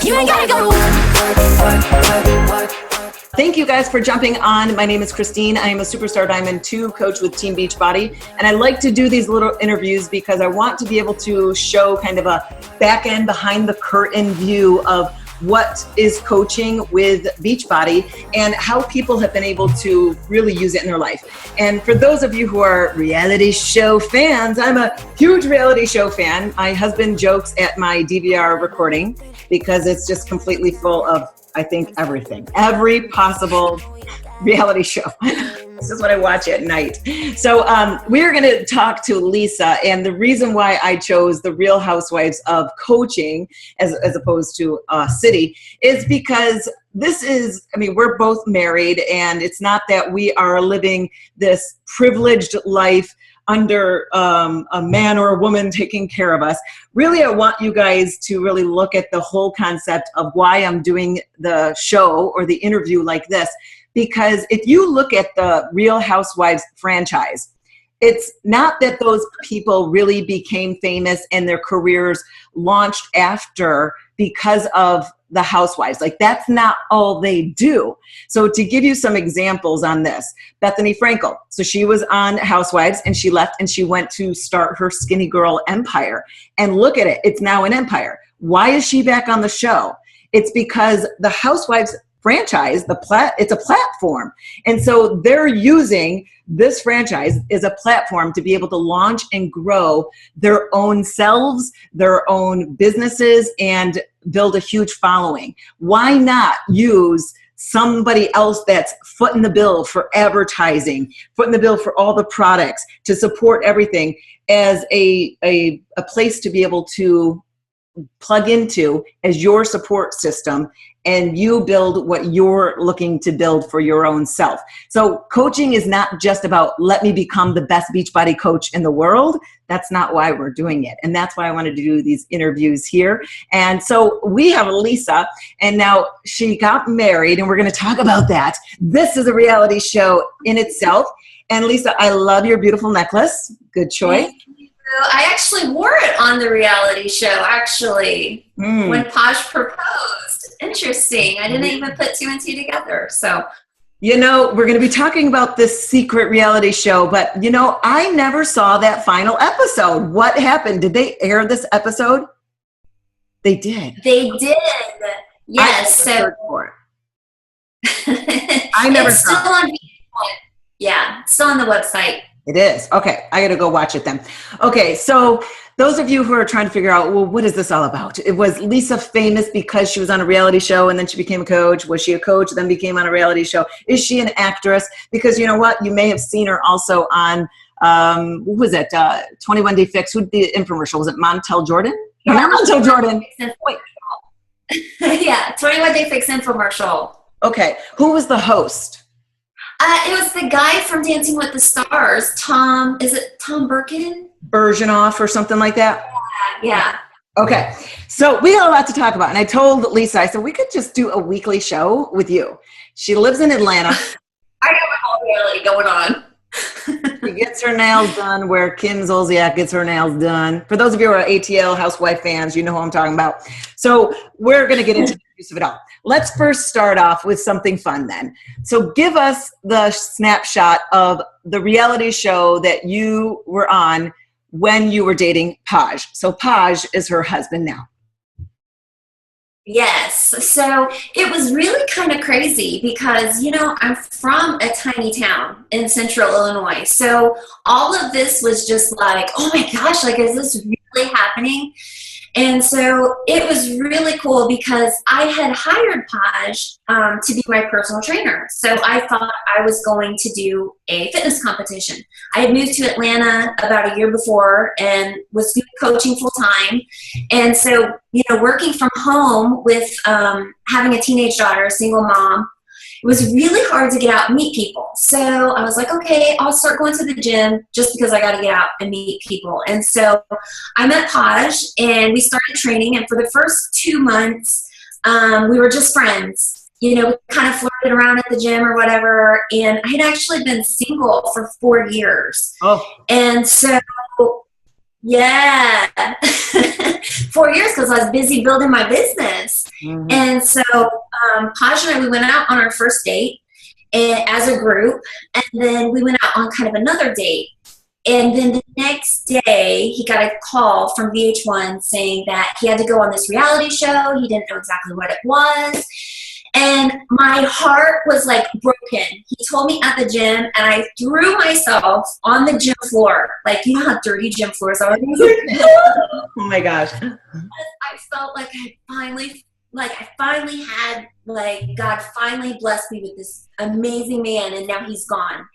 You ain't gotta go to work. Thank you guys for jumping on. My name is Christine. I am a Superstar Diamond 2 coach with Team Beachbody. And I like to do these little interviews because I want to be able to show kind of a back end, behind the curtain view of what is coaching with Beachbody and how people have been able to really use it in their life. And for those of you who are reality show fans, I'm a huge reality show fan. My husband jokes at my DVR recording because it's just completely full of, I think, every possible reality show. This is what I watch at night. So we're going to talk to Lisa, and the reason why I chose the Real Housewives of Coaching as opposed to City is because this is, I mean, we're both married, and it's not that we are living this privileged life under a man or a woman taking care of us. Really, I want you guys to really look at the whole concept of why I'm doing the show or the interview like this. Because if you look at the Real Housewives franchise, it's not that those people really became famous and their careers launched after because of the Housewives. Like, that's not all they do. So to give you some examples on this, Bethany Frankel. So she was on Housewives and she left and she went to start her Skinny Girl empire. And look at it, it's now an empire. Why is she back on the show? It's because the Housewives franchise, it's a platform. And so they're using this franchise as a platform to be able to launch and grow their own selves, their own businesses, and build a huge following. Why not use somebody else that's footing the bill for advertising, footing the bill for all the products, to support everything as a place to be able to plug into as your support system, and you build what you're looking to build for your own self. So coaching is not just about, let me become the best Beachbody coach in the world. That's not why we're doing it. And that's why I wanted to do these interviews here. And so we have Lisa, and now she got married, and we're going to talk about that. This is a reality show in itself. And Lisa, I love your beautiful necklace. Good choice. I actually wore it on the reality show, when Paj proposed. Interesting. I didn't even put two and two together. So, you know, we're going to be talking about this secret reality show, but, you know, I never saw that final episode. What happened? Did they air this episode? They did. They did. Yes. So I never it's saw still on. Yeah, it's still on the website. It is. Okay. I got to go watch it then. Okay. So those of you who are trying to figure out, well, what is this all about? It was Lisa famous because she was on a reality show and then she became a coach. Was she a coach, then became on a reality show? Is she an actress? Because you know what? You may have seen her also on, what was it? 21 Day Fix. Who did the infomercial? Was it Montel Jordan? No, not Montel Jordan. Wait. Yeah. 21 Day Fix Infomercial. Okay. Who was the host? It was the guy from Dancing with the Stars, Tom, is it Tom Birkin? Bergenoff or something like that? Yeah. Okay. So we got a lot to talk about. And I told Lisa, I said, we could just do a weekly show with you. She lives in Atlanta. I got my whole reality going on. She gets her nails done where Kim Zolciak gets her nails done. For those of you who are ATL Housewife fans, you know who I'm talking about. So we're going to get into the use of it all. Let's first start off with something fun then. So give us the snapshot of the reality show that you were on when you were dating Paj. So Paj is her husband now. Yes. So it was really kind of crazy because, you know, I'm from a tiny town in central Illinois. So all of this was just like, oh my gosh, like, is this really happening? And so it was really cool because I had hired Paj to be my personal trainer. So I thought I was going to do a fitness competition. I had moved to Atlanta about a year before and was doing coaching full time. And so, you know, working from home with having a teenage daughter, a single mom, it was really hard to get out and meet people. So I was like, okay, I'll start going to the gym just because I got to get out and meet people. And so I met Paj and we started training. And for the first 2 months, we were just friends. You know, we kind of flirted around at the gym or whatever. And I had actually been single for 4 years. Oh. And so, yeah, 4 years because I was busy building my business. Mm-hmm. And so Paj and I, we went out on our first date as a group, and then we went out on kind of another date. And then the next day, he got a call from VH1 saying that he had to go on this reality show. He didn't know exactly what it was. And my heart was like broken. He told me at the gym, and I threw myself on the gym floor. Like, you know how dirty gym floors are? Oh my gosh. I felt like I finally had, like, God finally blessed me with this amazing man, and now he's gone.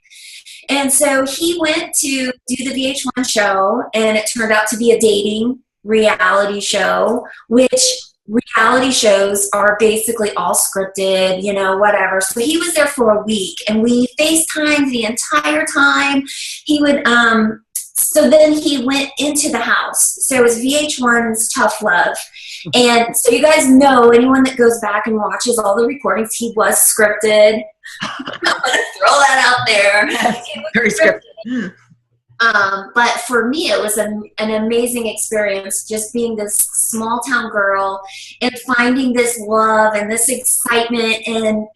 And so he went to do the VH1 show, and it turned out to be a dating reality show, which reality shows are basically all scripted, whatever. So he was there for a week, and we FaceTimed the entire time. He would, so then he went into the house. So it was VH1's Tough Love. And so you guys know, anyone that goes back and watches all the recordings, he was scripted. I'm going to throw that out there. Very scripted. But for me, it was an amazing experience, just being this small town girl and finding this love and this excitement, and,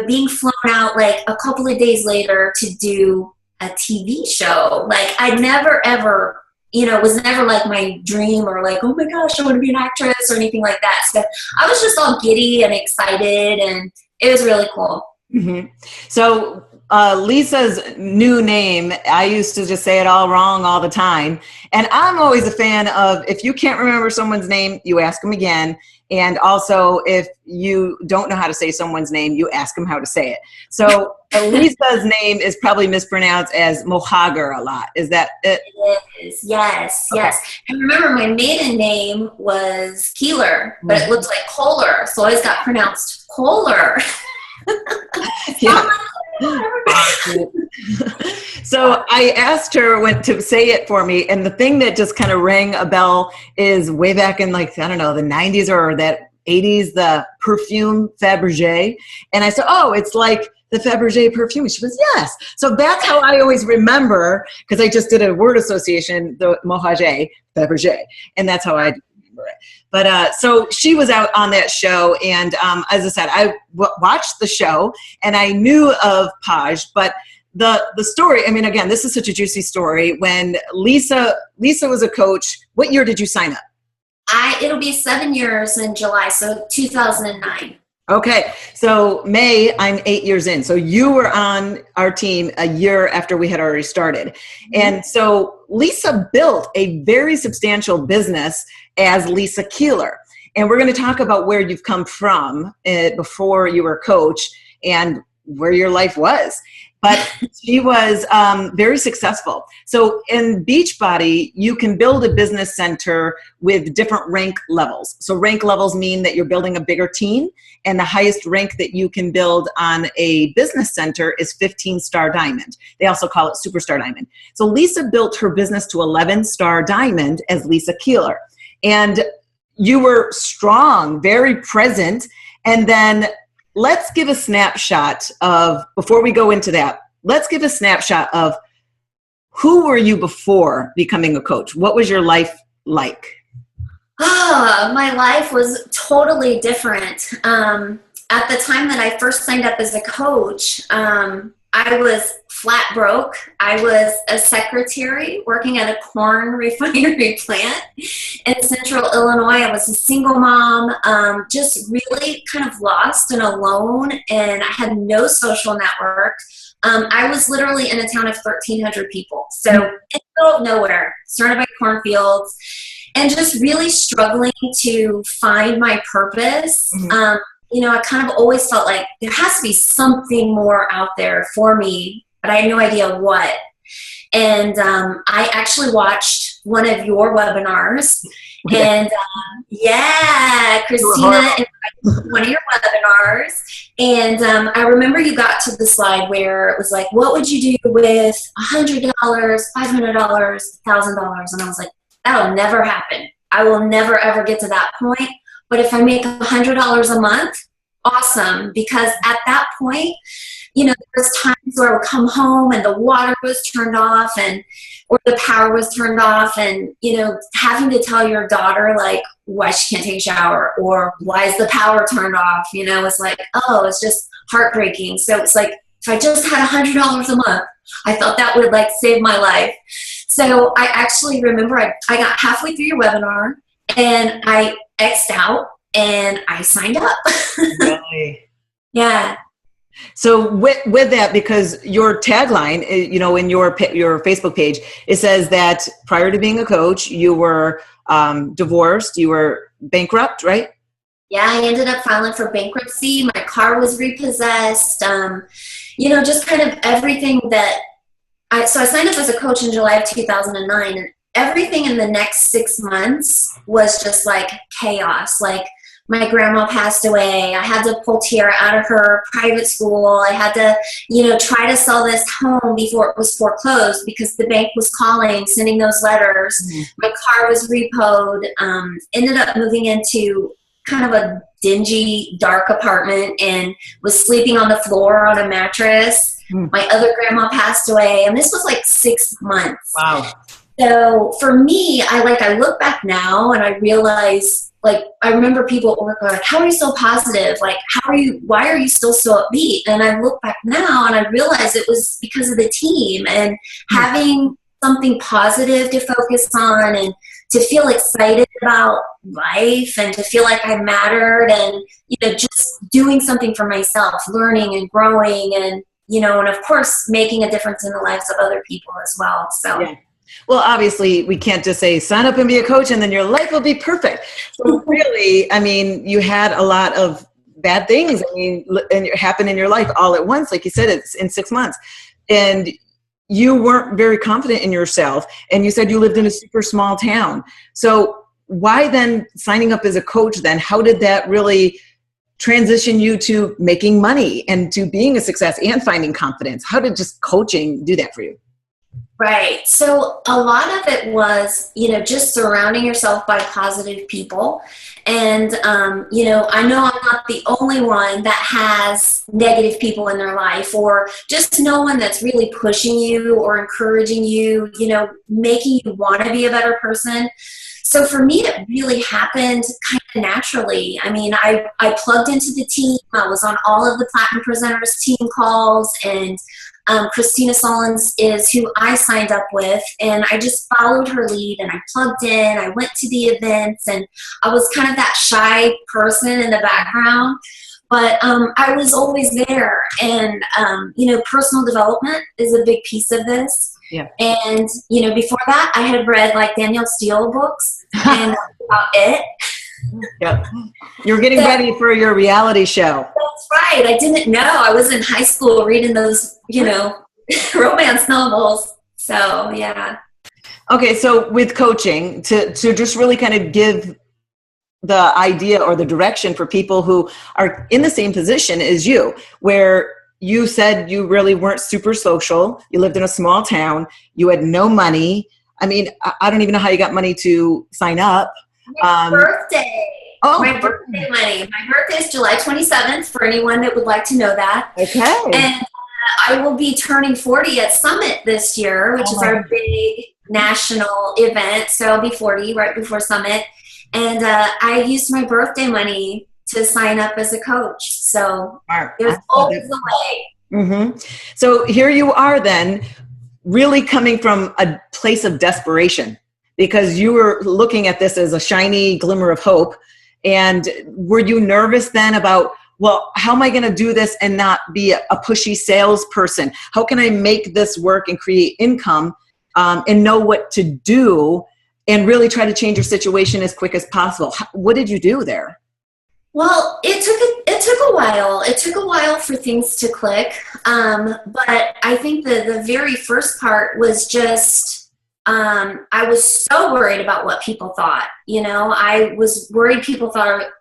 being flown out like a couple of days later to do a TV show. Like, I never ever, it was never like my dream or like, oh my gosh, I want to be an actress or anything like that. So I was just all giddy and excited, and it was really cool. Mm-hmm. So Lisa's new name, I used to just say it all wrong all the time. And I'm always a fan of, if you can't remember someone's name, you ask them again. And also, if you don't know how to say someone's name, you ask them how to say it. So Lisa's name is probably mispronounced as Mohager a lot. Is that it? It is. Yes, okay. Yes. And remember, my maiden name was Keeler, but it looks like Kohler, so it got pronounced Kohler. Yeah. So I asked her to say it for me, and the thing that just kind of rang a bell is way back in, like, I don't know, the 90s or that 80s, the perfume Fabergé. And I said, oh, it's like the Fabergé perfume. She goes, yes. So that's how I always remember, because I just did a word association, the Mohager, Fabergé, and that's how I remember it. But so she was out on that show, and as I said, I watched the show, and I knew of Paj, but the story, I mean, again, this is such a juicy story. When Lisa was a coach, what year did you sign up? It'll be 7 years in July, so 2009. Okay, so May, I'm 8 years in. So you were on our team a year after we had already started. Mm-hmm. And so Lisa built a very substantial business as Lisa Keeler. And we're going to talk about where you've come from before you were a coach and where your life was. But she was very successful. So in Beachbody, you can build a business center with different rank levels. So rank levels mean that you're building a bigger team, and the highest rank that you can build on a business center is 15-star diamond. They also call it superstar diamond. So Lisa built her business to 11-star diamond as Lisa Keeler. And you were strong, very present, and then let's give a snapshot of, before we go into that, let's give a snapshot of who were you before becoming a coach? What was your life like? My life was totally different. At the time that I first signed up as a coach, I was flat broke. I was a secretary working at a corn refinery plant in central Illinois. I was a single mom, just really kind of lost and alone, and I had no social network. I was literally in a town of 1,300 people. So in the middle of nowhere, surrounded by cornfields, and just really struggling to find my purpose. Mm-hmm. I kind of always felt like there has to be something more out there for me, but I had no idea what. And I actually watched one of your webinars, and Christina invited one of your webinars. And I remember you got to the slide where it was like, what would you do with $100, $500, $1,000? And I was like, that'll never happen. I will never, ever get to that point. But if I make $100 a month, awesome. Because at that point, there was times where I would come home and the water was turned off or the power was turned off, and, having to tell your daughter, like, why she can't take a shower or why is the power turned off, it's like, oh, it's just heartbreaking. So it's like, if I just had $100 a month, I thought that would like save my life. So I actually remember I got halfway through your webinar and I X'd out and I signed up. Really? Yeah. So with that, because your tagline, in your Facebook page, it says that prior to being a coach, you were divorced, you were bankrupt, right? Yeah, I ended up filing for bankruptcy. My car was repossessed. Just kind of everything so I signed up as a coach in July of 2009, and everything in the next 6 months was just like chaos. Like, my grandma passed away. I had to pull Tiara out of her private school. I had to, try to sell this home before it was foreclosed because the bank was calling, sending those letters. Mm-hmm. My car was repoed. Ended up moving into kind of a dingy, dark apartment and was sleeping on the floor on a mattress. Mm. My other grandma passed away, and this was like 6 months. Wow. So for me, I look back now and I realize, I remember people at work are like, how are you so positive? Like, why are you still so upbeat? And I look back now and I realize it was because of the team and having something positive to focus on and to feel excited about life and to feel like I mattered and, just doing something for myself, learning and growing and, and of course, making a difference in the lives of other people as well. So. Yeah. Well, obviously, we can't just say, sign up and be a coach and then your life will be perfect. So really, you had a lot of bad things, and it happened in your life all at once. Like you said, it's in 6 months. And you weren't very confident in yourself. And you said you lived in a super small town. So why then signing up as a coach then? How did that really transition you to making money and to being a success and finding confidence? How did just coaching do that for you? Right. So a lot of it was, just surrounding yourself by positive people. And, I know I'm not the only one that has negative people in their life, or just no one that's really pushing you or encouraging you, making you want to be a better person. So for me, it really happened kind of naturally. I plugged into the team. I was on all of the Platinum Presenters team calls, and Christina Solons is who I signed up with, and I just followed her lead and I plugged in. I went to the events, and I was kind of that shy person in the background, but I was always there. And personal development is a big piece of this. Yeah. And before that, I had read like Danielle Steele books, and that's about it. Yep. You're getting ready for your reality show. That's right. I didn't know. I was in high school reading those, romance novels. So, yeah. Okay. So with coaching, to just really kind of give the idea or the direction for people who are in the same position as you, where you said you really weren't super social. You lived in a small town. You had no money. I don't even know how you got money to sign up. My birthday. Oh, my birthday money. My birthday is July 27th for anyone that would like to know that. Okay. And I will be turning 40 at Summit this year, which is our big national event. So I'll be 40 right before Summit. And I used my birthday money to sign up as a coach. So there's always a way. Mm-hmm. So here you are then, really coming from a place of desperation, because you were looking at this as a shiny glimmer of hope. And were you nervous then about, well, how am I going to do this and not be a pushy salesperson? How can I make this work and create income and know what to do and really try to change your situation as quick as possible? What did you do there? Well, it took a while. It took a while for things to click. But I think the very first part was just, I was so worried about what people thought. I was worried people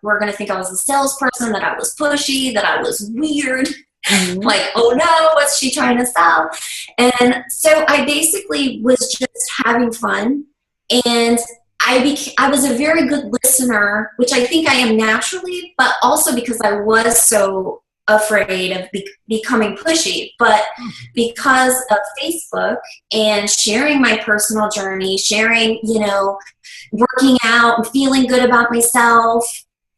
were going to think I was a salesperson, that I was pushy, that I was weird. Mm-hmm. Like, oh no, what's she trying to sell? And so I basically was just having fun. And I was a very good listener, which I think I am naturally, but also because I was so afraid of becoming pushy. But because of Facebook and sharing my personal journey, sharing, working out and feeling good about myself,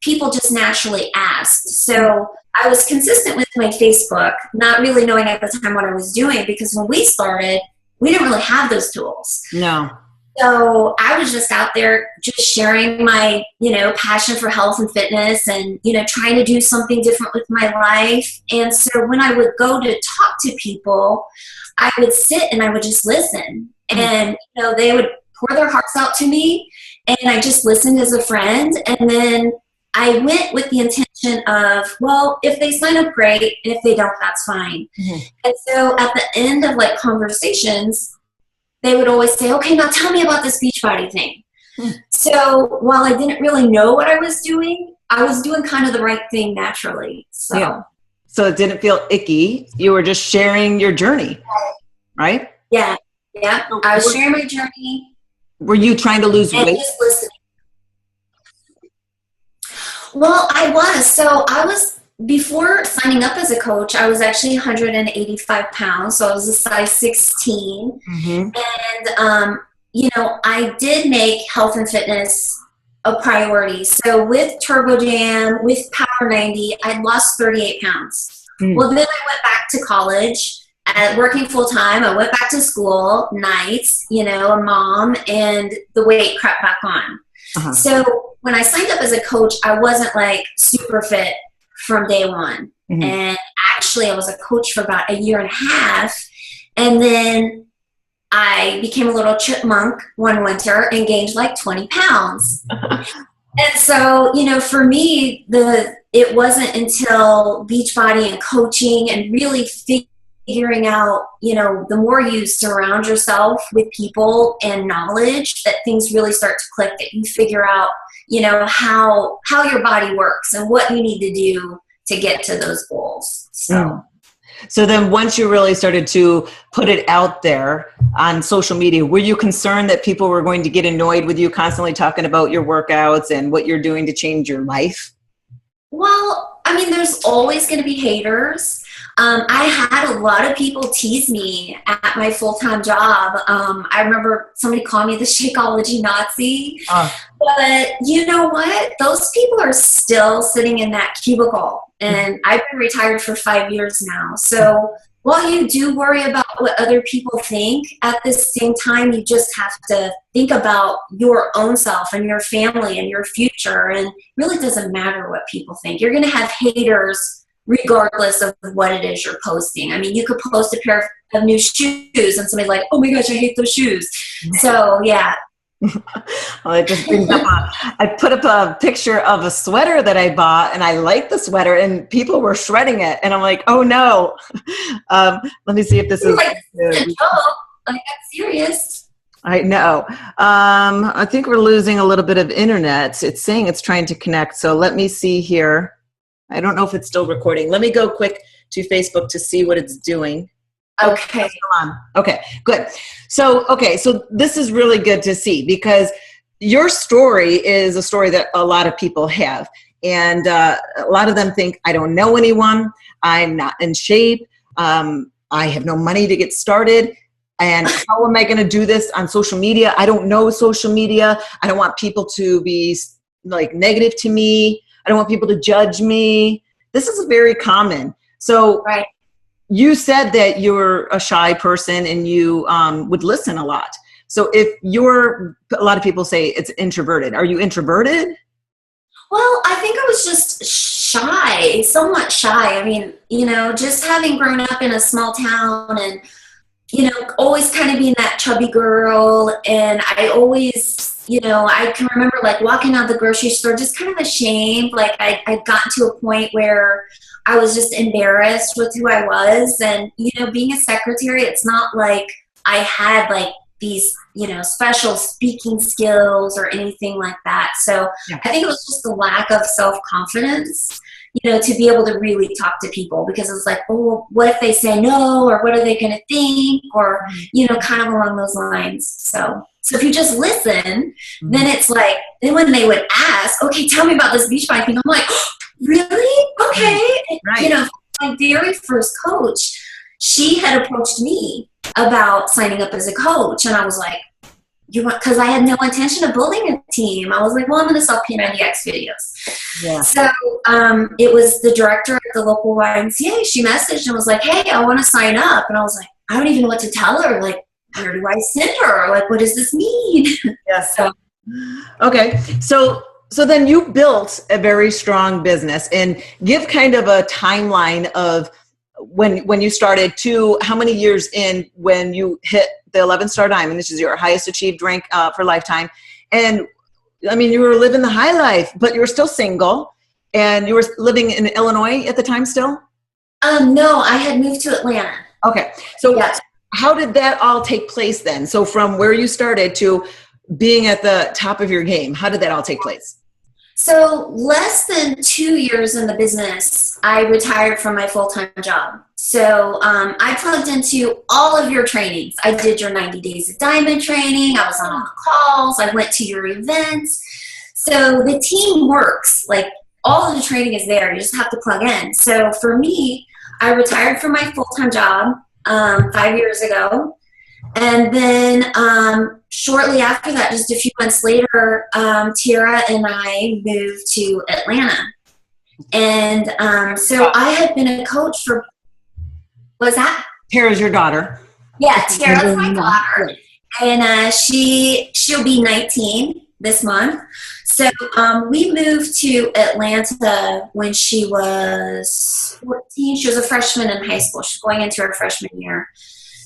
people just naturally asked. So I was consistent with my Facebook, not really knowing at the time what I was doing, because when we started, we didn't really have those tools. No. So I was just out there just sharing my, passion for health and fitness and, trying to do something different with my life. And so when I would go to talk to people, I would sit and I would just listen. And, they would pour their hearts out to me, and I just listened as a friend. And then I went with the intention of, well, if they sign up, great. And if they don't, that's fine. Mm-hmm. And so at the end of conversations, they would always say, okay, now tell me about this Beachbody thing. Mm-hmm. So while I didn't really know what I was doing kind of the right thing naturally. So. Yeah. So it didn't feel icky. You were just sharing your journey, right? Yeah. Yeah. I was sharing my journey. Were you trying to lose weight? Just listening. Well, I was. So before signing up as a coach, I was actually 185 pounds. So I was a size 16. Mm-hmm. And, I did make health and fitness a priority. So with Turbo Jam, with Power 90, I lost 38 pounds. Mm. Well, then I went back to college, working full time. I went back to school, nights, a mom, and the weight crept back on. Uh-huh. So when I signed up as a coach, I wasn't super fit from day one. Mm-hmm. And actually I was a coach for about a year and a half. And then I became a little chipmunk one winter and gained 20 pounds. And so, for me, it wasn't until Beachbody and coaching and really figuring out, the more you surround yourself with people and knowledge, that things really start to click, that you figure out, how your body works and what you need to do to get to those goals. So then once you really started to put it out there on social media, were you concerned that people were going to get annoyed with you constantly talking about your workouts and what you're doing to change your life? Well, there's always going to be haters. I had a lot of people tease me at my full-time job. I remember somebody called me the Shakeology Nazi. But you know what? Those people are still sitting in that cubicle. And I've been retired for 5 years now. So while you do worry about what other people think, at the same time, you just have to think about your own self and your family and your future. And it really doesn't matter what people think. You're going to have haters regardless of what it is you're posting. You could post a pair of new shoes and somebody's like, oh my gosh, I hate those shoes. So yeah. Well, it just brings up I put up a picture of a sweater that I bought, and I like the sweater, and people were shredding it, and I'm like, oh no. Let me see if this is that's serious. I know. I think we're losing a little bit of internet. It's saying it's trying to connect, so let me see here. I don't know if it's still recording. Let me go quick to Facebook to see what it's doing. Okay. Okay, good. So this is really good to see, because your story is a story that a lot of people have. And a lot of them think, I don't know anyone. I'm not in shape. I have no money to get started. And how am I going to do this on social media? I don't know social media. I don't want people to be negative to me. I don't want people to judge me. This is very common. So right. You said that you're a shy person and you would listen a lot. So a lot of people say it's introverted. Are you introverted? Well, I think I was just shy, somewhat shy. Just having grown up in a small town and, always kind of being that chubby girl. And I always, I can remember walking out of the grocery store, just kind of ashamed. I'd gotten to a point where I was just embarrassed with who I was. And, being a secretary, it's not like I had these, special speaking skills or anything like that. So yeah. I think it was just a lack of self-confidence, to be able to really talk to people, because it's oh, what if they say no, or what are they going to think, or, kind of along those lines. So if you just listen, then it's then when they would ask, okay, tell me about this Beachbody thing, I'm like, oh, really? Okay. Right. You know, my very first coach, she had approached me about signing up as a coach. And I was like, you want, because I had no intention of building a team. I was like, well, I'm going to sell P90X videos. Yeah. So it was the director at the local YMCA. She messaged and was like, hey, I want to sign up. And I was like, I don't even know what to tell her. Like, where do I send her? Like, what does this mean? Yes. So, Okay. So then you built a very strong business, and give kind of a timeline of when you started to how many years in when you hit the 11-star diamond. This is your highest achieved rank for lifetime. And I mean, you were living the high life, but you were still single, and you were living in Illinois at the time still? no, I had moved to Atlanta. Okay. So Yes. how did that all take place then? So from where you started to being at the top of your game, how did that all take place? So less than 2 years in the business, I retired from my full-time job. So I plugged into all of your trainings. I did your 90 Days of Diamond training. I was on all the calls. I went to your events. So the team works. Like, all of the training is there. You just have to plug in. So for me, I retired from my full-time job 5 years ago. And then shortly after that, just a few months later, Tara and I moved to Atlanta. And so I had been a coach for, what was that? Tara's your daughter. Yeah, Tara's my daughter. And she'll be 19 this month. So we moved to Atlanta when she was 14. She was a freshman in high school. She's going into her freshman year.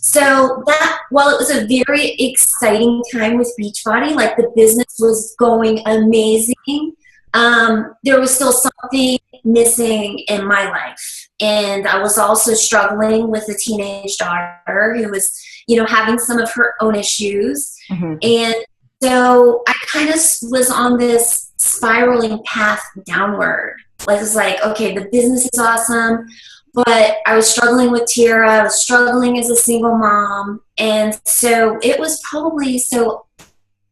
So that, while it was a very exciting time with Beachbody, like the business was going amazing, there was still something missing in my life. And I was also struggling with a teenage daughter who was, you know, having some of her own issues. Mm-hmm. And so I kind of was on this spiraling path downward. Like, it was like, okay, the business is awesome, but I was struggling with Tara. I was struggling as a single mom. And so it was probably, so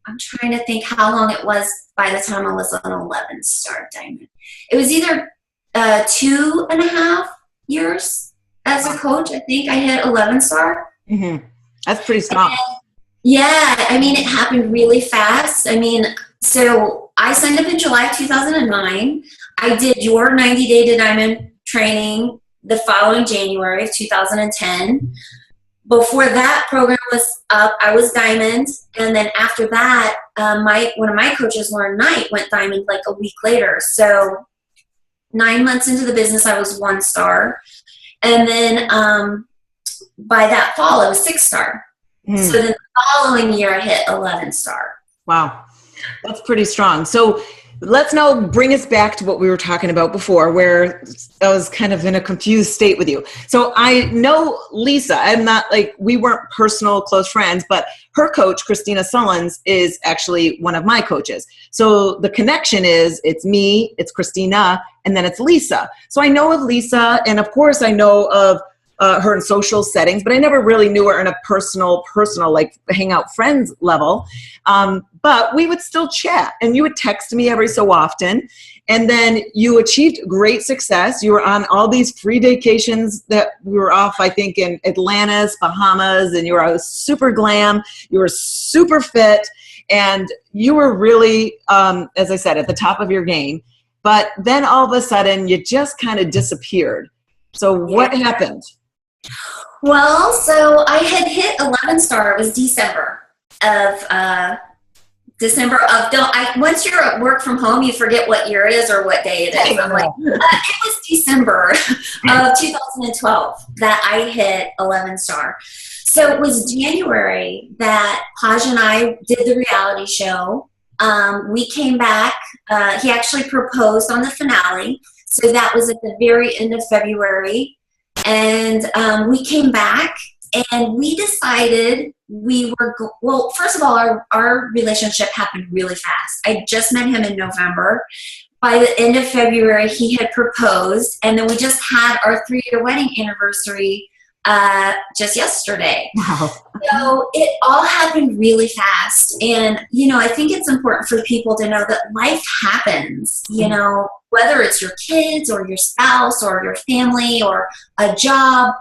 I'm trying to think how long it was by the time I was an 11-star diamond. It was either 2.5 years as a coach. I think I hit 11-star. Mm-hmm. That's pretty strong. Yeah, I mean, it happened really fast. I mean, so I signed up in July 2009. I did your 90 Day to Diamond training the following January of 2010. Before that program was up, I was diamond. And then after that, one of my coaches, Lauren Knight, went diamond like a week later. So 9 months into the business, I was 1-star. And then by that fall, I was 6-star. So then the following year, I hit 11-star. Wow. That's pretty strong. So let's now bring us back to what we were talking about before, where I was kind of in a confused state with you. So I know Lisa, I'm not like, we weren't personal close friends, but her coach, Christina Sullins, is actually one of my coaches. So the connection is, it's me, it's Christina, and then it's Lisa. So I know of Lisa, and of course I know of her in social settings, but I never really knew her in a personal, like hangout friends level. But we would still chat, and you would text me every so often. And then you achieved great success. You were on all these free vacations that we were off, I think, in Atlantis, Bahamas, and you were super glam. You were super fit, and you were really, as I said, at the top of your game. But then all of a sudden, you just kind of disappeared. So what happened? Well, so I had hit 11-star. It was December of once you're at work from home, you forget what year it is or what day it is. I'm like, it was December of 2012 that I hit 11-star. So it was January that Paj and I did the reality show. We came back. He actually proposed on the finale. So that was at the very end of February. And we came back and we decided well, first of all, our relationship happened really fast. I just met him in November. By the end of February, he had proposed, and then we just had our 3-year wedding anniversary just yesterday. Wow. So it all happened really fast. And, I think it's important for people to know that life happens, whether it's your kids or your spouse or your family or a job,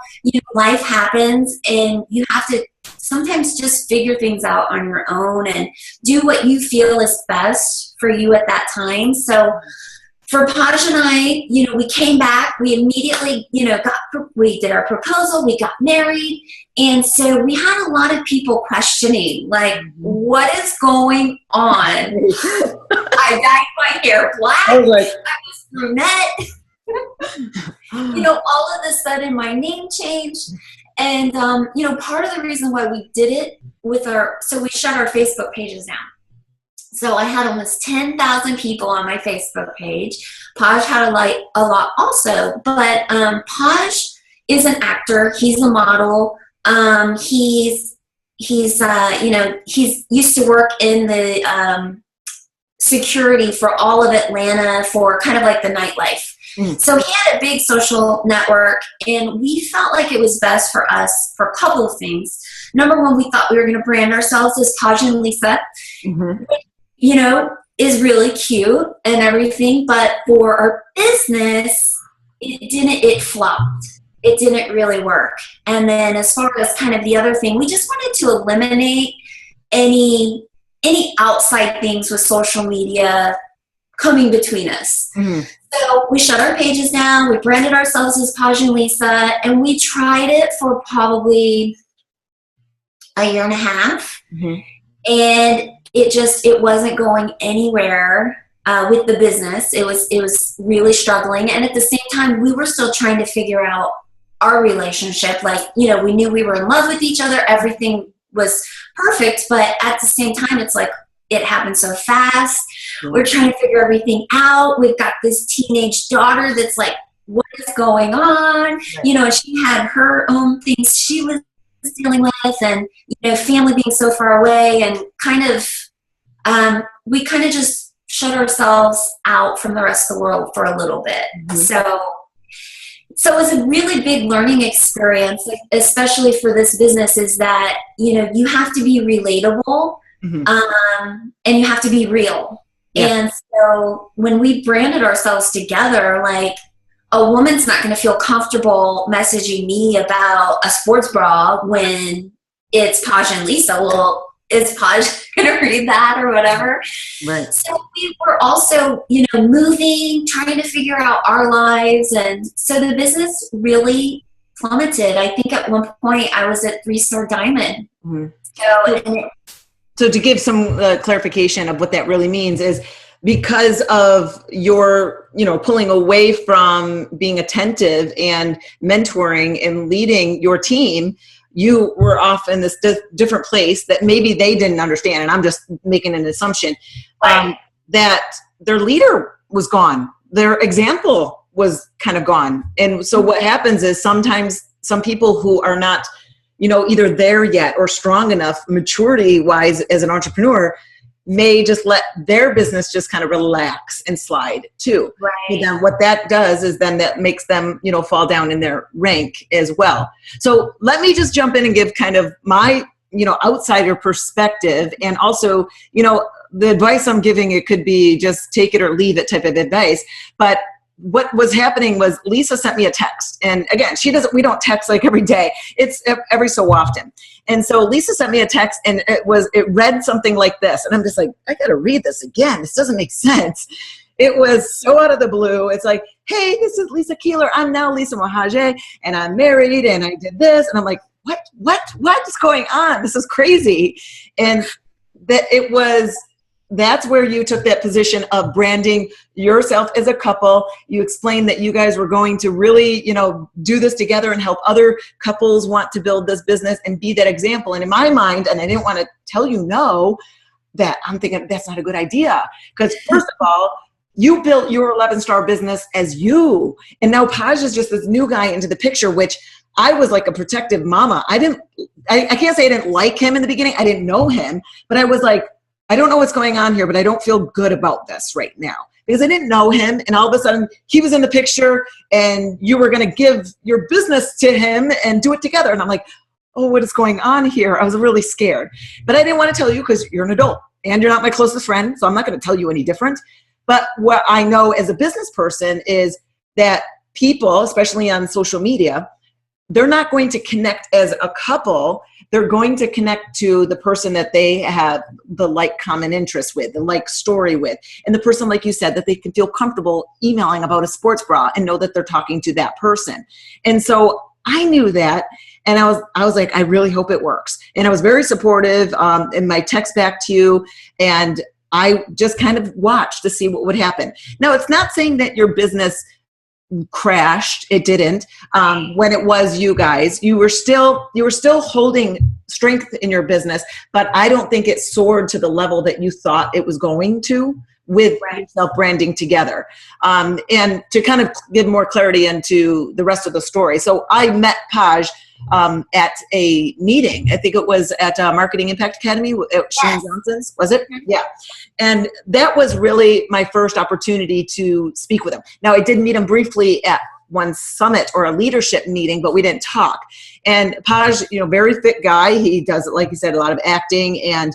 life happens, and you have to sometimes just figure things out on your own and do what you feel is best for you at that time. So for Paj and I, we came back, we immediately, we did our proposal, we got married. And so we had a lot of people questioning, like, what is going on? I dyed my hair black. I was brunette. All of a sudden my name changed. And, part of the reason why we did it so we shut our Facebook pages down. So I had almost 10,000 people on my Facebook page. Paj had a lot also, but Paj is an actor. He's a model. He's used to work in the security for all of Atlanta for kind of like the nightlife. So he had a big social network, and we felt like it was best for us for a couple of things. Number one, we thought we were going to brand ourselves as Paj and Lisa. Mm-hmm. Is really cute and everything, but for our business, it flopped. It didn't really work. And then as far as kind of the other thing, we just wanted to eliminate any outside things with social media coming between us. Mm-hmm. So we shut our pages down, we branded ourselves as Paj and Lisa, and we tried it for probably a year and a half. Mm-hmm. And it wasn't going anywhere with the business. It was really struggling. And at the same time, we were still trying to figure out our relationship. Like, we knew we were in love with each other. Everything was perfect. But at the same time, it's like, it happened so fast. Mm-hmm. We're trying to figure everything out. We've got this teenage daughter that's like, what is going on? Right. And she had her own things she was dealing with, and family being so far away, and we kind of just shut ourselves out from the rest of the world for a little bit. Mm-hmm. So it was a really big learning experience, especially for this business, is that you have to be relatable. Mm-hmm. And you have to be real. Yeah. And so when we branded ourselves together, like, a woman's not going to feel comfortable messaging me about a sports bra when it's Paj and Lisa. Well, is Paj going to read that or whatever? Right. So we were also, moving, trying to figure out our lives. And so the business really plummeted. I think at one point I was at 3-star diamond. Mm-hmm. So to give some clarification of what that really means is, because of your, pulling away from being attentive and mentoring and leading your team, you were off in this different place that maybe they didn't understand. And I'm just making an assumption, that their leader was gone. Their example was kind of gone. And so what happens is sometimes some people who are not, either there yet or strong enough maturity wise as an entrepreneur may just let their business just kind of relax and slide too. Right. And then what that does is then that makes them, fall down in their rank as well. So let me just jump in and give kind of my, outsider perspective. And also, the advice I'm giving, it could be just take it or leave it type of advice. But what was happening was Lisa sent me a text. And again, we don't text like every day. It's every so often. And so Lisa sent me a text, and it read something like this. And I'm just like, I got to read this again. This doesn't make sense. It was so out of the blue. It's like, hey, this is Lisa Keeler. I'm now Lisa Mohager, and I'm married, and I did this. And I'm like, what is going on? This is crazy. And that's where you took that position of branding yourself as a couple. You explained that you guys were going to really, do this together and help other couples want to build this business and be that example. And in my mind, and I didn't want to tell you no, that I'm thinking that's not a good idea. Because first of all, you built your 11-star business as you. And now Paj is just this new guy into the picture, which I was like a protective mama. I can't say I didn't like him in the beginning. I didn't know him, but I was like, I don't know what's going on here, but I don't feel good about this right now because I didn't know him. And all of a sudden he was in the picture and you were going to give your business to him and do it together. And I'm like, oh, what is going on here? I was really scared, but I didn't want to tell you because you're an adult and you're not my closest friend. So I'm not going to tell you any different. But what I know as a business person is that people, especially on social media, they're not going to connect as a couple. They're going to connect to the person that they have the like common interest with, the like story with, and the person, like you said, that they can feel comfortable emailing about a sports bra and know that they're talking to that person. And so I knew that, and I was like, I really hope it works. And I was very supportive in my text back to you, and I just kind of watched to see what would happen. Now, it's not saying that your business crashed. It didn't. When it was you guys, you were still holding strength in your business, but I don't think it soared to the level that you thought it was going to with self-branding together. And to kind of give more clarity into the rest of the story. So I met Paj at a meeting. I think it was at Marketing Impact Academy at Shane Johnson's, was it? Mm-hmm. Yeah. And that was really my first opportunity to speak with him. Now, I did meet him briefly at one summit or a leadership meeting, but we didn't talk. And Paj, very fit guy. He does, like you said, a lot of acting, and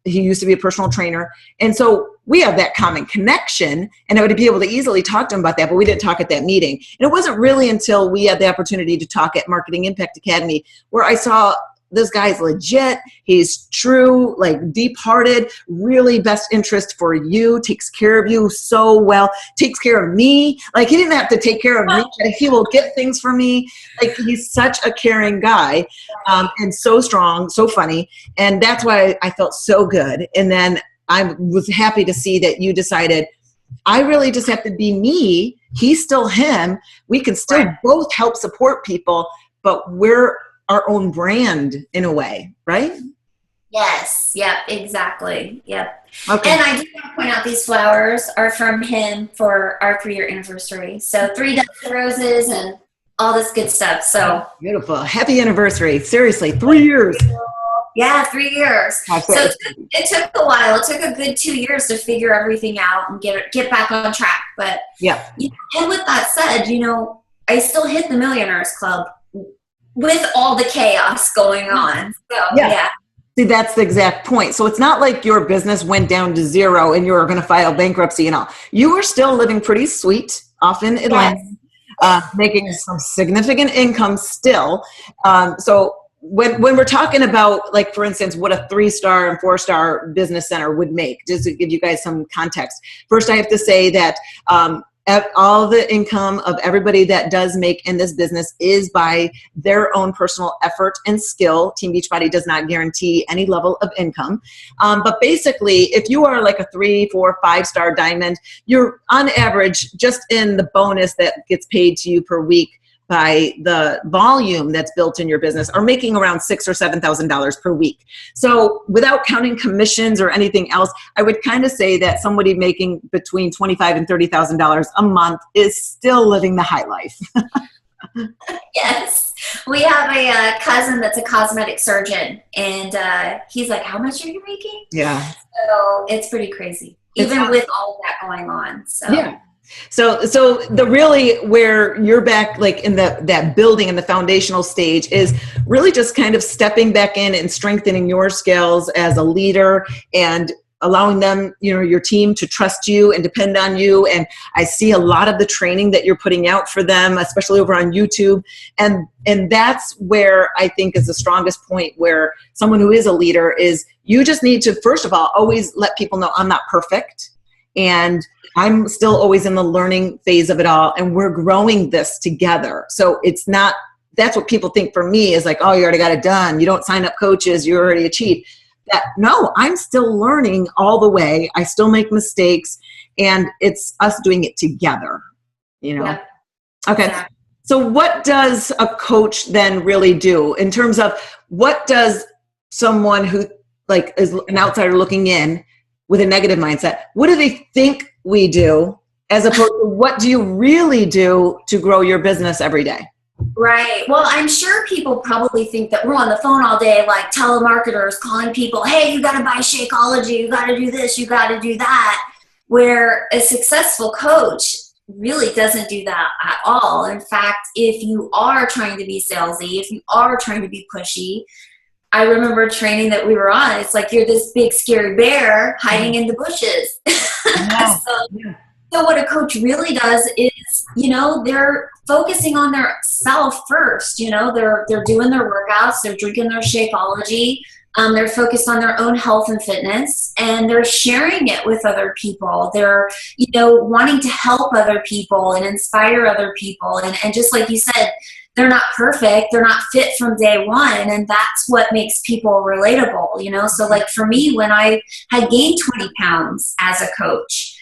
he used to be a personal trainer. And so we have that common connection, and I would be able to easily talk to him about that, but we didn't talk at that meeting. And it wasn't really until we had the opportunity to talk at Marketing Impact Academy where I saw this guy's legit, he's true, like deep-hearted, really best interest for you, takes care of you so well, takes care of me. Like, he didn't have to take care of me, but he will get things for me. Like, he's such a caring guy, and so strong, so funny. And that's why I felt so good. And then I was happy to see that you decided, I really just have to be me. He's still him. We can still both help support people, but we're our own brand in a way, right? Yes. Yep. Exactly. Yep. Okay. And I do want to point out these flowers are from him for our 3-year anniversary. So 3 dozen roses and all this good stuff. So beautiful. Happy anniversary. Seriously, 3 years. Yeah, 3 years. So it took a while. It took a good 2 years to figure everything out and get back on track. But yeah. And with that said, I still hit the Millionaires Club with all the chaos going on. So, yeah. See, that's the exact point. So it's not like your business went down to zero and you were going to file bankruptcy and all. You were still living pretty sweet, often in Atlanta, making some significant income still. So when we're talking about, like, for instance, what a 3-star and 4-star business center would make, just to give you guys some context. First, I have to say that all the income of everybody that does make in this business is by their own personal effort and skill. Team Beachbody does not guarantee any level of income. But basically, if you are like a 3, 4, 5-star diamond, you're on average just in the bonus that gets paid to you per week by the volume that's built in your business are making around $6,000 or $7,000 per week. So without counting commissions or anything else, I would kind of say that somebody making between $25,000 and $30,000 a month is still living the high life. Yes. We have a cousin that's a cosmetic surgeon, and he's like, how much are you making? Yeah. So it's pretty crazy, even with all of that going on. So yeah. So the really where you're back, like in that building and the foundational stage, is really just kind of stepping back in and strengthening your skills as a leader and allowing them, your team to trust you and depend on you. And I see a lot of the training that you're putting out for them, especially over on YouTube. And that's where I think is the strongest point, where someone who is a leader is, you just need to, first of all, always let people know I'm not perfect. And I'm still always in the learning phase of it all, and we're growing this together. So it's not, that's what people think for me is like, oh, you already got it done. You don't sign up coaches, you already achieved that. No, I'm still learning all the way. I still make mistakes, and it's us doing it together, Yeah. Okay. Yeah. So what does a coach then really do in terms of, what does someone who like is an outsider looking in with a negative mindset, what do they think we do, as opposed to what do you really do to grow your business every day? Right. Well, I'm sure people probably think that we're on the phone all day, like telemarketers calling people, hey, you got to buy Shakeology, you got to do this, you got to do that. where a successful coach really doesn't do that at all. In fact, if you are trying to be salesy, if you are trying to be pushy, I remember training that we were on, it's like you're this big scary bear hiding in the bushes. Yeah. So what a coach really does is, they're focusing on their self first. They're doing their workouts, they're drinking their Shakeology, they're focused on their own health and fitness, and they're sharing it with other people. They're, wanting to help other people and inspire other people. And just like you said, they're not perfect. They're not fit from day one. And that's what makes people relatable, So like for me, when I had gained 20 pounds as a coach,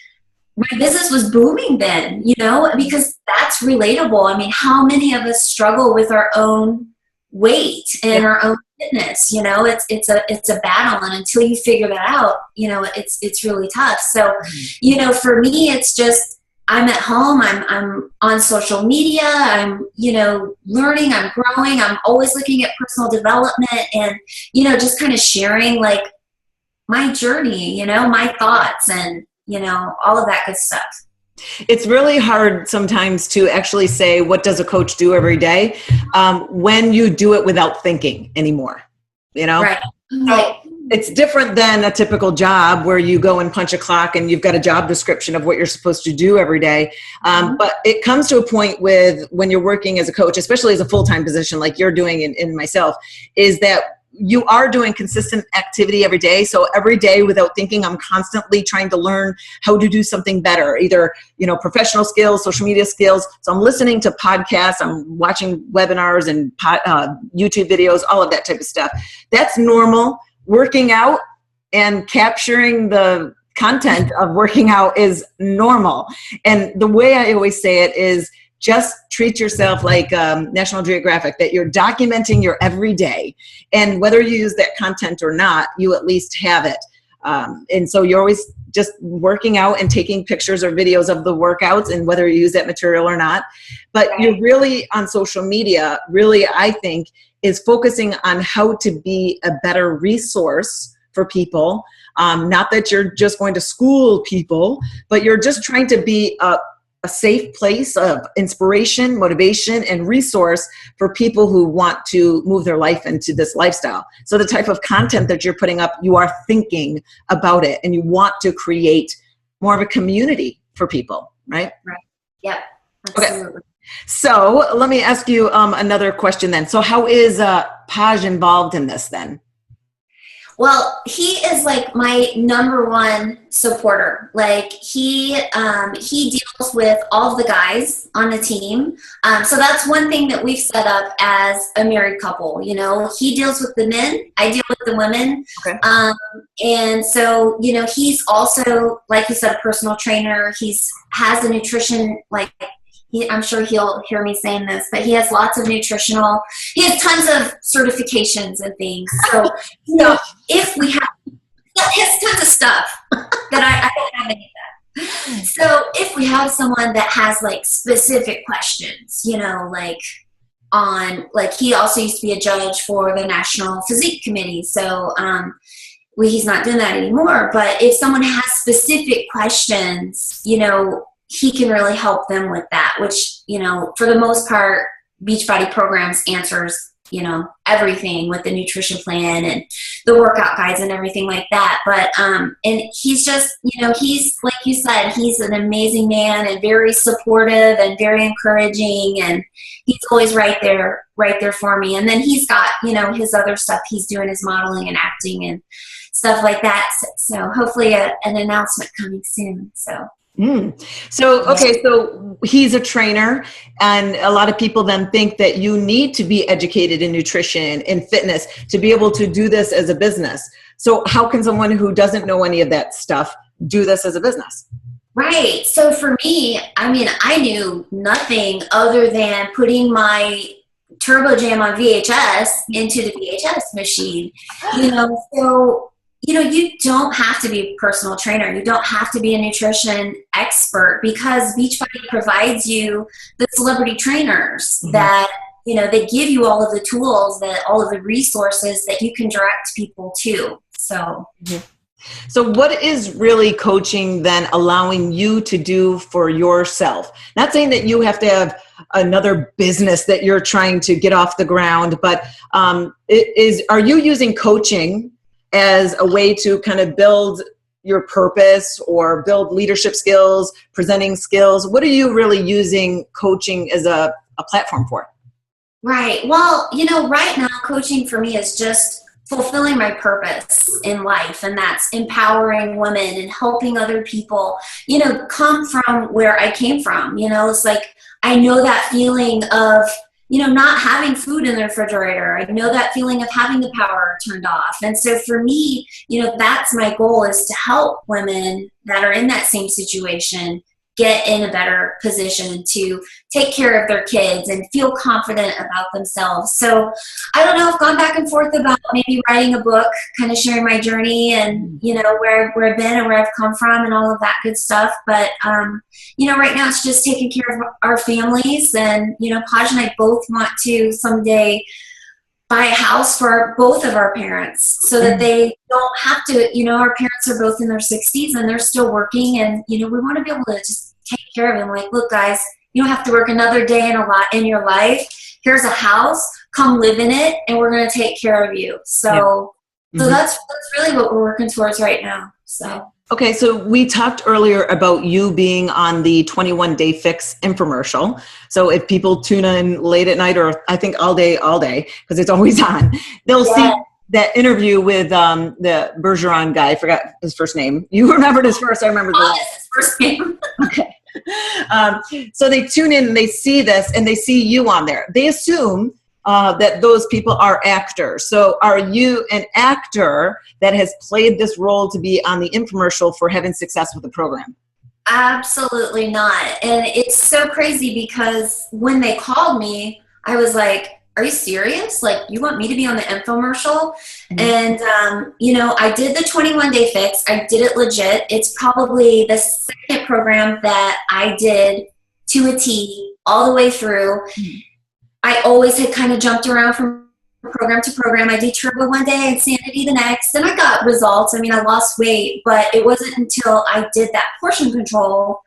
my business was booming then, because that's relatable. I mean, how many of us struggle with our own weight and our own fitness? It's a battle, and until you figure that out, it's really tough. So, for me, it's just, I'm at home, I'm on social media, I'm, learning, I'm growing, I'm always looking at personal development and, just kind of sharing like my journey, my thoughts and, all of that good stuff. It's really hard sometimes to actually say, what does a coach do every day? When you do it without thinking anymore, Right. So it's different than a typical job where you go and punch a clock and you've got a job description of what you're supposed to do every day. But it comes to a point with when you're working as a coach, especially as a full-time position like you're doing in myself, is that you are doing consistent activity every day. So every day without thinking, I'm constantly trying to learn how to do something better, either, professional skills, social media skills. So I'm listening to podcasts, I'm watching webinars and YouTube videos, all of that type of stuff. That's normal. Working out and capturing the content of working out is normal. And the way I always say it is, just treat yourself like National Geographic, that you're documenting your everyday. And whether you use that content or not, you at least have it. And so you're always just working out and taking pictures or videos of the workouts and whether you use that material or not. But you're really on social media, really, I think, is focusing on how to be a better resource for people. Not that you're just going to school people, but you're just trying to be a safe place of inspiration, motivation, and resource for people who want to move their life into this lifestyle. So the type of content that you're putting up, you are thinking about it and you want to create more of a community for people, right? Right. Yep. Absolutely. Okay. So let me ask you another question then. So how is Paj involved in this then? Well, he is like my number one supporter. Like he deals with all of the guys on the team. So that's one thing that we've set up as a married couple. He deals with the men, I deal with the women. Okay. And so, he's also, like you said, a personal trainer. Has a nutrition, I'm sure he'll hear me saying this, but he has lots of he has tons of certifications and things. So, if we have, he has tons of stuff that I don't have any of that. So if we have someone that has like specific questions, he also used to be a judge for the National Physique Committee. So, he's not doing that anymore, but if someone has specific questions, he can really help them with that, which, for the most part, Beachbody Programs answers, everything with the nutrition plan and the workout guides and everything like that. But, and he's just, he's, like you said, he's an amazing man and very supportive and very encouraging. And he's always right there for me. And then he's got, his other stuff he's doing, his modeling and acting and stuff like that. So hopefully an announcement coming soon. So. So, okay, so he's a trainer, and a lot of people then think that you need to be educated in nutrition and fitness to be able to do this as a business. So how can someone who doesn't know any of that stuff do this as a business? Right. So for me, I knew nothing other than putting my Turbo Jam on VHS into the VHS machine, so you don't have to be a personal trainer. You don't have to be a nutrition expert, because Beachbody provides you the celebrity trainers that, they give you all of the tools, all of the resources that you can direct people to. So. So what is really coaching then allowing you to do for yourself? Not saying that you have to have another business that you're trying to get off the ground, but are you using coaching as a way to kind of build your purpose or build leadership skills, presenting skills? What are you really using coaching as a platform for? Right. Well, right now coaching for me is just fulfilling my purpose in life, and that's empowering women and helping other people, come from where I came from. It's like, I know that feeling of, not having food in the refrigerator. I know that feeling of having the power turned off. And so for me, that's my goal, is to help women that are in that same situation get in a better position to take care of their kids and feel confident about themselves. So I don't know, I've gone back and forth about maybe writing a book, kind of sharing my journey and, where I've been and where I've come from and all of that good stuff. But, right now it's just taking care of our families. And, Paj and I both want to someday buy a house for both of our parents so that they don't have to, our parents are both in their 60s and they're still working. And, we want to be able to just take care of them. Like, look, guys, you don't have to work another day in your life. Here's a house, come live in it, and we're going to take care of you. So, so that's really what we're working towards right now. So. Okay, so we talked earlier about you being on the 21-day Fix Infomercial. So if people tune in late at night, or I think all day, because it's always on, they'll see that interview with the Bergeron guy. I forgot his first name. You remembered his first. I remember the last. His first name. Okay. So they tune in and they see this and they see you on there. They assume that those people are actors. So are you an actor that has played this role to be on the infomercial for having success with the program? Absolutely not. And it's so crazy because when they called me, I was like, are you serious? Like, you want me to be on the infomercial? And, I did the 21-day fix. I did it legit. It's probably the second program that I did to a T all the way through. I always had kind of jumped around from program to program. I did turbo one day, insanity the next. Then I got results. I mean, I lost weight, but it wasn't until I did that portion control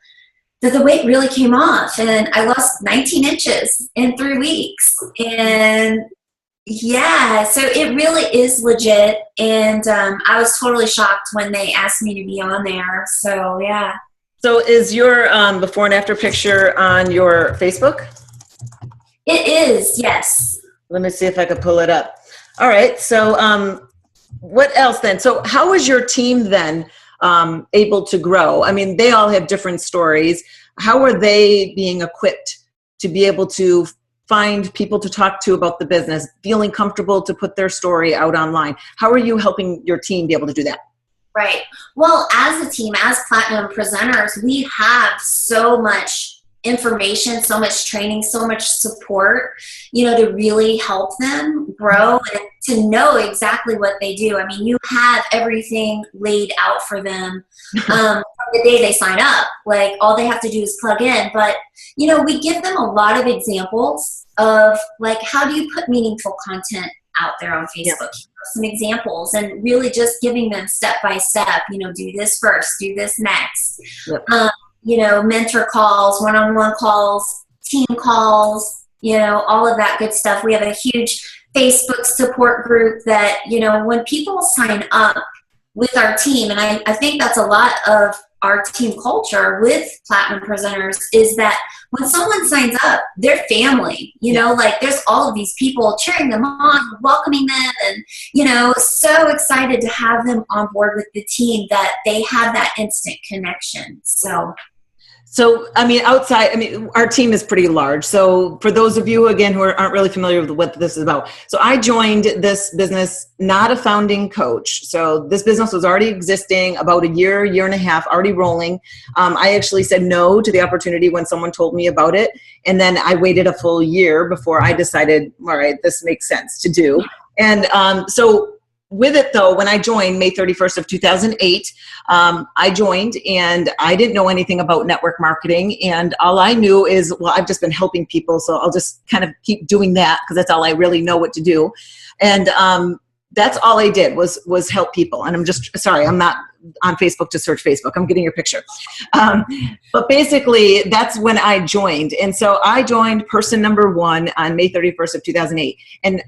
that the weight really came off, and I lost 19 inches in 3 weeks. And so it really is legit. And I was totally shocked when they asked me to be on there. So, yeah. So is your before and after picture on your Facebook? It is, yes. Let me see if I can pull it up. All right. So what else then? So how is your team then able to grow? I mean, they all have different stories. How are they being equipped to be able to find people to talk to about the business, feeling comfortable to put their story out online? How are you helping your team be able to do that? Right. Well, as a team, as Platinum presenters, we have so much information, so much training, so much support, to really help them grow and to know exactly what they do. I mean, you have everything laid out for them from the day they sign up. Like, all they have to do is plug in. But, we give them a lot of examples of, like, how do you put meaningful content out there on Facebook? Yeah. Some examples, and really just giving them step by step, do this first, do this next. Yep. Mentor calls, one-on-one calls, team calls, all of that good stuff. We have a huge Facebook support group that, when people sign up with our team, and I think that's a lot of our team culture with Platinum presenters, is that when someone signs up, they're family, like, there's all of these people cheering them on, welcoming them, and, so excited to have them on board with the team that they have that instant connection. So, our team is pretty large. So for those of you, again, who aren't really familiar with what this is about. So I joined this business, not a founding coach. So this business was already existing about a year and a half, already rolling. I actually said no to the opportunity when someone told me about it. And then I waited a full year before I decided, all right, this makes sense to do. And so with it though, when I joined May 31st of 2008, I joined and I didn't know anything about network marketing. And all I knew is, well, I've just been helping people. So I'll just kind of keep doing that because that's all I really know what to do. And that's all I did was help people. And I'm just, sorry, I'm not on Facebook to search Facebook. I'm getting your picture. But basically that's when I joined. And so I joined person number 1 on May 31st of 2008. And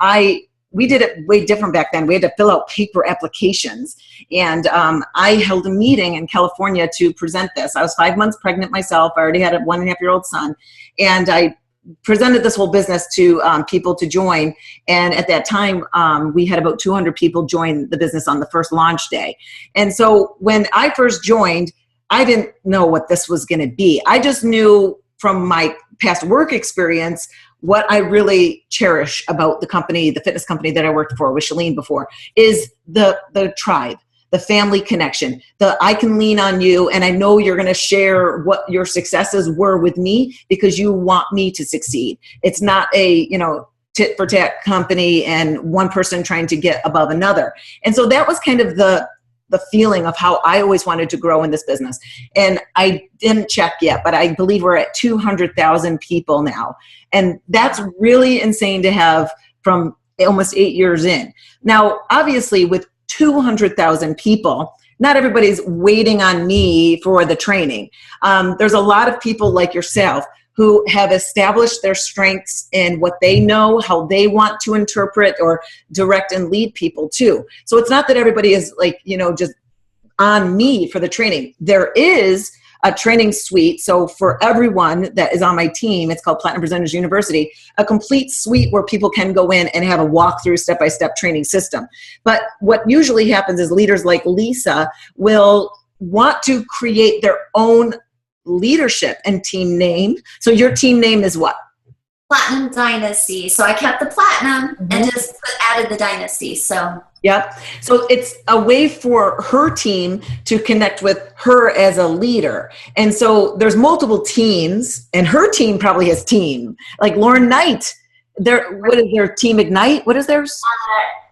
we did it way different back then. We had to fill out paper applications. And I held a meeting in California to present this. I was 5 months pregnant myself. I already had a 1.5-year-old son. And I presented this whole business to people to join. And at that time, we had about 200 people join the business on the first launch day. And so when I first joined, I didn't know what this was going to be. I just knew from my past work experience what I really cherish about the company, the fitness company that I worked for with Shalene before, is the tribe, the family connection, I can lean on you and I know you're going to share what your successes were with me because you want me to succeed. It's not a, tit for tat company and one person trying to get above another. And so that was kind of the feeling of how I always wanted to grow in this business. And I didn't check yet, but I believe we're at 200,000 people now. And that's really insane to have from almost 8 years in. Now, obviously with 200,000 people, not everybody's waiting on me for the training. There's a lot of people like yourself who have established their strengths in what they know, how they want to interpret or direct and lead people too. So it's not that everybody is like, just on me for the training. There is a training suite. So for everyone that is on my team, it's called Platinum Presenters University, a complete suite where people can go in and have a walkthrough step-by-step training system. But what usually happens is leaders like Lisa will want to create their own leadership and team name. So your team name is what? Platinum Dynasty. So I kept the platinum and just added the dynasty. So yep. So it's a way for her team to connect with her as a leader. And so there's multiple teams, and her team probably has team. Like Lauren Knight, what is their Team Ignite? What is theirs?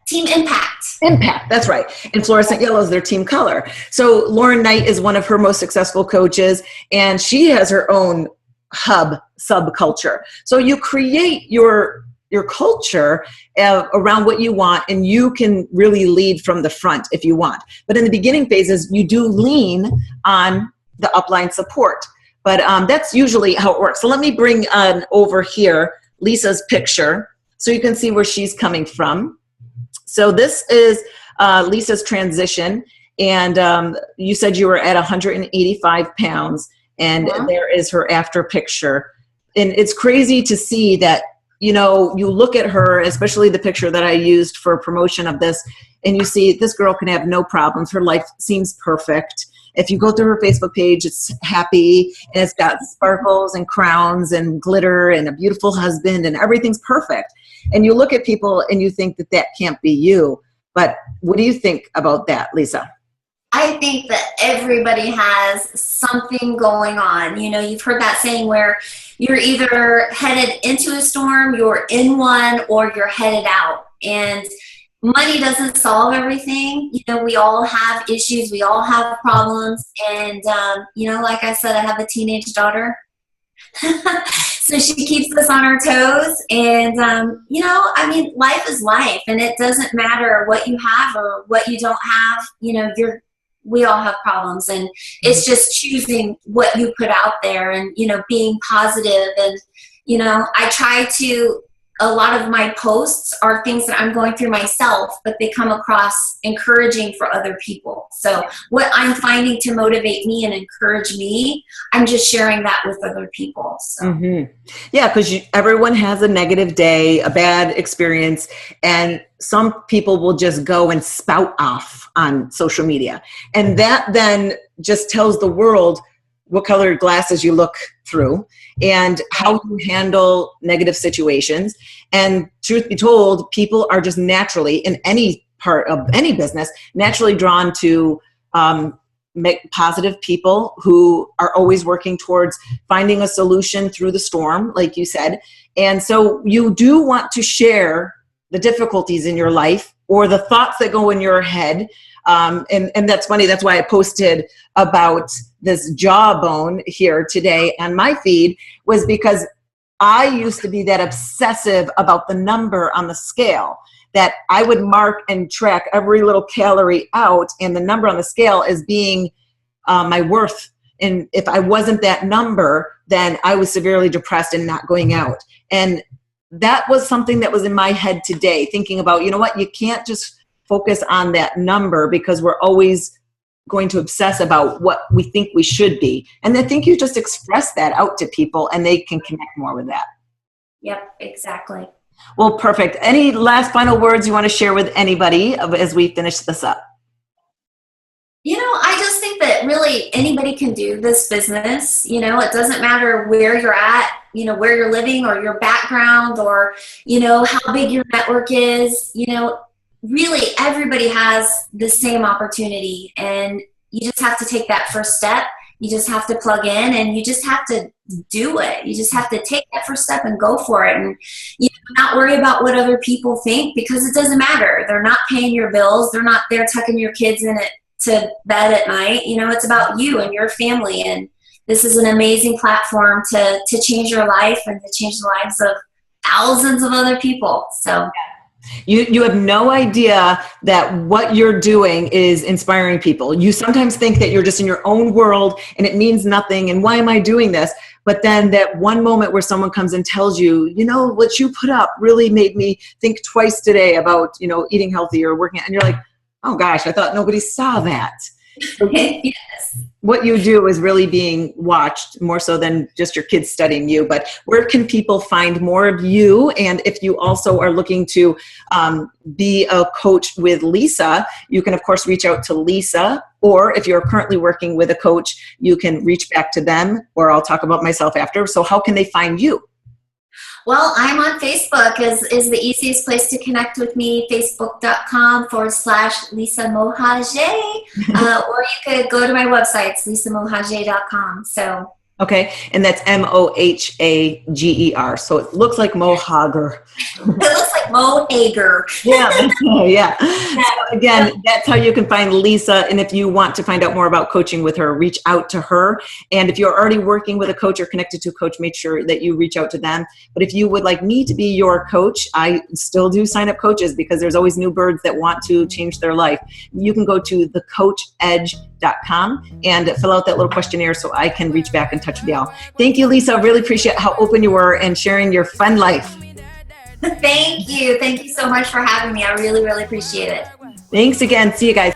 Team Impact. Impact, that's right. And fluorescent yellow is their team color. So Lauren Knight is one of her most successful coaches, and she has her own hub subculture. So you create your culture around what you want, and you can really lead from the front if you want. But in the beginning phases, you do lean on the upline support. But that's usually how it works. So let me bring over here Lisa's picture so you can see where she's coming from. So this is Lisa's transition, and you said you were at 185 pounds, and there is her after picture. And it's crazy to see that, you look at her, especially the picture that I used for promotion of this, and you see this girl can have no problems. Her life seems perfect. If you go through her Facebook page, it's happy, and it's got sparkles and crowns and glitter and a beautiful husband, and everything's perfect. And you look at people and you think that can't be you. But what do you think about that, Lisa? I think that everybody has something going on. You've heard that saying where you're either headed into a storm, you're in one, or you're headed out. And money doesn't solve everything. We all have issues. We all have problems. And, like I said, I have a teenage daughter. So she keeps us on our toes. And, life is life. And it doesn't matter what you have or what you don't have. We all have problems. And it's just choosing what you put out there and, being positive. And, I try to, a lot of my posts are things that I'm going through myself, but they come across encouraging for other people. So what I'm finding to motivate me and encourage me, I'm just sharing that with other people. So. Yeah, because everyone has a negative day, a bad experience, and some people will just go and spout off on social media. And that then just tells the world what colored glasses you look through and how you handle negative situations. And truth be told, people are just naturally, in any part of any business, naturally drawn to make positive people who are always working towards finding a solution through the storm, like you said. And so you do want to share the difficulties in your life or the thoughts that go in your head. And that's funny. That's why I posted about this jawbone here today on my feed, was because I used to be that obsessive about the number on the scale. that I would mark and track every little calorie out and the number on the scale as being my worth. And if I wasn't that number, then I was severely depressed and not going out. And that was something that was in my head today, thinking about, you know what, you can't just focus on that number because we're always going to obsess about what we think we should be. And I think you just express that out to people and they can connect more with that. Yep, exactly. Well, perfect. Any last final words you want to share with anybody as we finish this up? You know, I just think that really anybody can do this business. You know, it doesn't matter where you're at, you know, where you're living or your background or, you know, how big your network is. You know, really everybody has the same opportunity, and you just have to take that first step. You just have to plug in and you just have to do it. You just have to take that first step and go for it, and you know, not worry about what other people think, because it doesn't matter. They're not paying your bills. They're not there tucking your kids in it to bed at night. You know, it's about you and your family, and this is an amazing platform to change your life and to change the lives of thousands of other people. So you have no idea that what you're doing is inspiring people. You sometimes think that you're just in your own world and it means nothing and why am I doing this? But then that one moment where someone comes and tells you, you know, what you put up really made me think twice today about, you know, eating healthy or working out. And you're like, oh gosh, I thought nobody saw that. yes. What you do is really being watched more so than just your kids studying you. But where can people find more of you? And if you also are looking to be a coach with Lisa, you can of course reach out to Lisa, or if you're currently working with a coach, you can reach back to them, or I'll talk about myself after. So how can they find you? Well, I'm on Facebook is the easiest place to connect with me, facebook.com/Lisa Mohager. Or you could go to my website, it's lisamohager.com. So. Okay, and that's Mohager. So it looks like Mohager. It looks like Mohager. Yeah. So again, that's how you can find Lisa. And if you want to find out more about coaching with her, reach out to her. And if you're already working with a coach or connected to a coach, make sure that you reach out to them. But if you would like me to be your coach, I still do sign up coaches because there's always new birds that want to change their life. You can go to thecoachedge.com and fill out that little questionnaire so I can reach back and touch with y'all. Thank you, Lisa. I really appreciate how open you were and sharing your fun life. Thank you. Thank you so much for having me. I really, really appreciate it. Thanks again. See you guys.